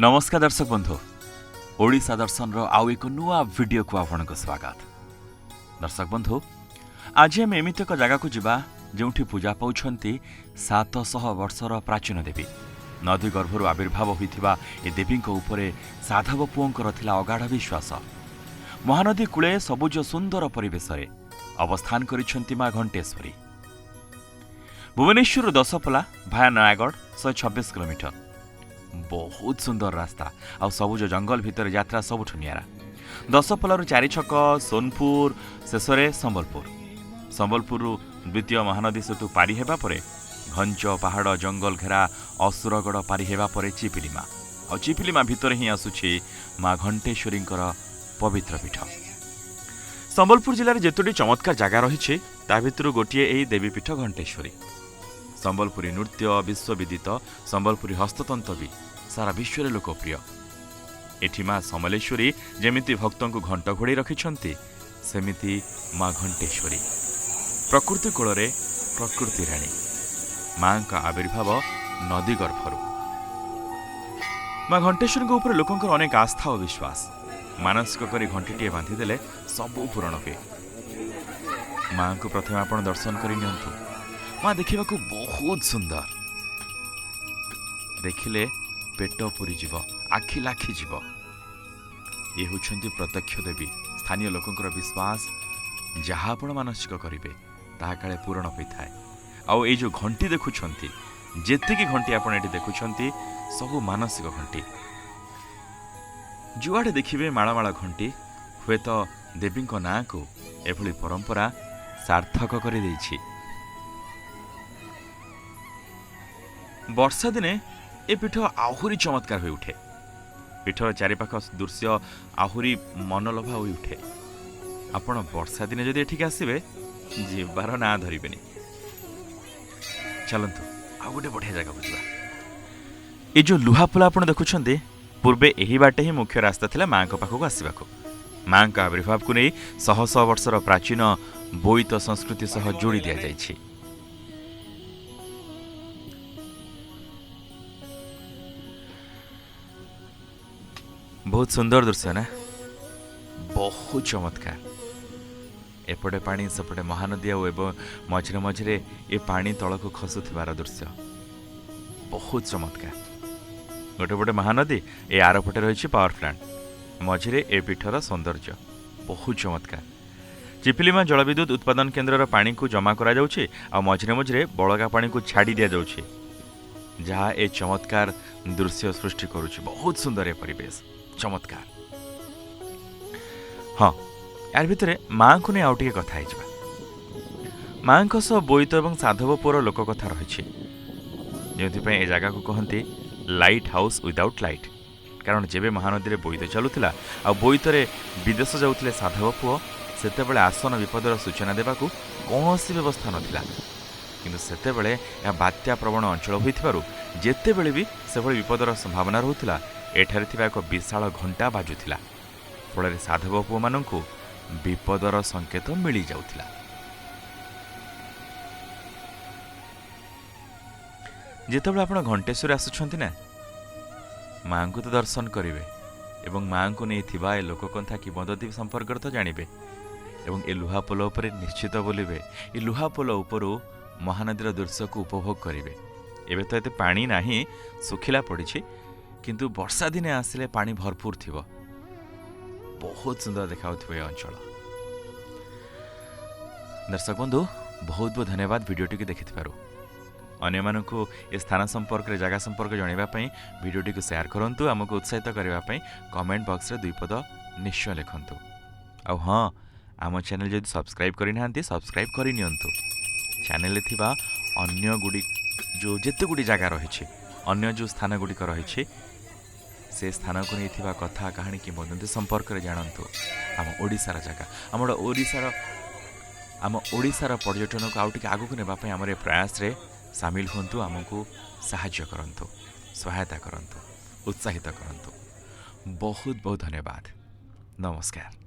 नमस्कार दर्शक बंधु ओडिशा दर्शन आउ एक नुआ वीडियो को आपनको स्वागत। दर्शक बंधु आज आम एमती एक जगह को जीवा जोठी पूजा पाउछंती 700 वर्षर प्राचीन देवी नदी गर्भर आविर्भाव होइथिबा ए देवी उपरे साधव पुओंकर थिला अगाढ़ विश्वास। महानदी कूले सबुज सुंदर परिवेश अवस्थान करिछंती मां घंटेश्वरी। भुवनेश्वर दशपला भाया नयागढ़ 126 किलोमीटर। बहुत सुंदर रास्ता आ सबुज जंगल भितर यात्रा सबुठ नियारा। दशपलारू 4 छक सोनपुर शेषरे संबलपुर द्वितीय महानदी सेतु पारी हेबा परे घंच पहाड़ जंगल घेरा असुरगढ़ पारी हेबा परे चिपिलिमा और चिपिलिमा भितर ही आसुछि मां घंटेश्वरी पवित्र पीठ। संबलपुर जिले में जेतोटी चमत्कार जगह रही ता भितर गोटे एही देवीपीठ घंटेश्वरी। संबलपुरी नृत्य विश्वविदित संबलपुरी हस्ततंत्र भी सारा विश्व में लोकप्रिय। एठी मां समलेश्वरी जेमिति भक्तों को घंट घोड़ी रखिछंती सेमिति मां घंटेश्वरी प्रकृति कोଳରେ प्रकृति राणी मां का आविर्भाव नदी गर्भरू। मां घंटेश्वरी के ऊपर लोकंकर अनेक आस्था और विश्वास। मानसिक करी घंटीटे बांधिदेले सबू पूरण हुए। मां को प्रथम आपण दर्शन करि नियंतु। मां देखा बहुत सुंदर, देखिले पेट पूरी जीव आखि लाखी जीव। ये होछंती प्रत्यक्ष देवी। स्थानीय लोकंकर विश्वास जहाँ आपण मानसिक करिवे ताहा काले पूरण होइथाय। आउ ए जो घंटी देखुछंती जेतिकी घंटी आपण एठी देखुछंती सबु मानसिक घंटी। जुआडे देखिबे माळमाळ घंटी हुए तो देवी ना को एभली परंपरा सार्थक करि दैछि। वर्षा दिने ए पीठ आहुरी चमत्कार हो उठे। पीठर चारिपाख दृश्य आहुरी मनलोभा हो उठे। आपण वर्षा दिने जदि एठिक आसबे जीवार ना धरबेनि। चलतु आ गोटे बढ़िया जगह बुझा। ये जो लुहापोला आपण देखुछंती पूर्वे एही बाटे ही मुख्य रास्ता थिला मां को पाखक आसीबाको। मां का आविर्भाव को नहीं शह शह वर्षर प्राचीन बोईत संस्कृति सह जोड़ी दिया जाइछि। बहुत सुंदर दृश्य ना, बहुत चमत्कार। एपटे पानी सेपटे महानदी और मझे मझे ये पानी तल को खसुथिबार दृश्य बहुत चमत्कार। गोटे पटे महानदी ए आर पटे रही पावर प्लांट मझे ए पीठर सौंदर्य बहुत चमत्कार। चिपिलिमा जलविद्युत उत्पादन केन्द्र पानी को जमा करा जाउछि आ मझे मझे बलगा पानी को छाड़ी दिया जाउछि जहाँ ए चमत्कार दृश्य सृष्टि करुछि। बहुत सुंदर ए परिवेश चमत्कार। हाँ यार भितर माँ को नहीं आउ टिके कथा है। माँ सह बोईत और साधवपुर लोक कथा रही जो ए जगह को कहती लाइट हाउस विदाउट लाइट। कारण जेबे महानदी में बोईत चलुला आ बोईतरे विदेश जाऊे साधव पुओ सेते आसन विपदर सूचना देवाकू कौन व्यवस्था नाला। किंतु सेतेबेले यह बात्या प्रवण अंचल होइथिबारु जेतेबेले भी सेभଳି विपदर संभावना रहुथिला एठारे थिबा एक विशाल घंटा बाजुथिला। फଳରେ साधव पुओ मानंकु विपदर संकेत मिली जाउथिला। जेतेबेले आपण घंटेश्वरी आसुछंती ना मां को तो दर्शन करिवे एवं मां को नहीं थिबा ए लोककंथा किंवदंती संपर्क तो जानिबे एवं ए लुहापोल उपरे निश्चित बोलिबे। ए लुहापोल उपरु महानदीर दृश्य को उपभोग करेंगे। एबे तो एते पानी नहीं सुखिला पड़ी किंतु वर्षा दिने आसिले पानी भरपूर थिबो। बहुत सुंदर देखा अंचल। दर्शक बंधु बहुत बहुत धन्यवाद वीडियोटी को देखिथिबारु। अन्य मानकु ए स्थान संपर्क रे जगह संपर्क जणाइबा वीडियोटी को शेयर करंतु। हमको उत्साहित करने कमेंट बॉक्स रे 2 पद निश्चय लिखंतु। आ हाँ आम चैनल जदि सब्सक्राइब करना सब्सक्राइब कर नियंतु। चैनल थिबा अन्य गुडी जो जेते गुडी जगह रही अन्य जो स्थान गुड़िक रही से स्थान को नहीं थिबा कथा कहानी किंवदंती संपर्क रे जानंतु। आम ओडिसार जगह आम ओडिसार पर्यटन को आउ टिके आगु नेबा पई हमरे प्रयास रे शामिल होंतु। आमको सहायता करंतु, सहायता करंतु, उत्साहित करंतु। बहुत बहुत धन्यवाद। नमस्कार।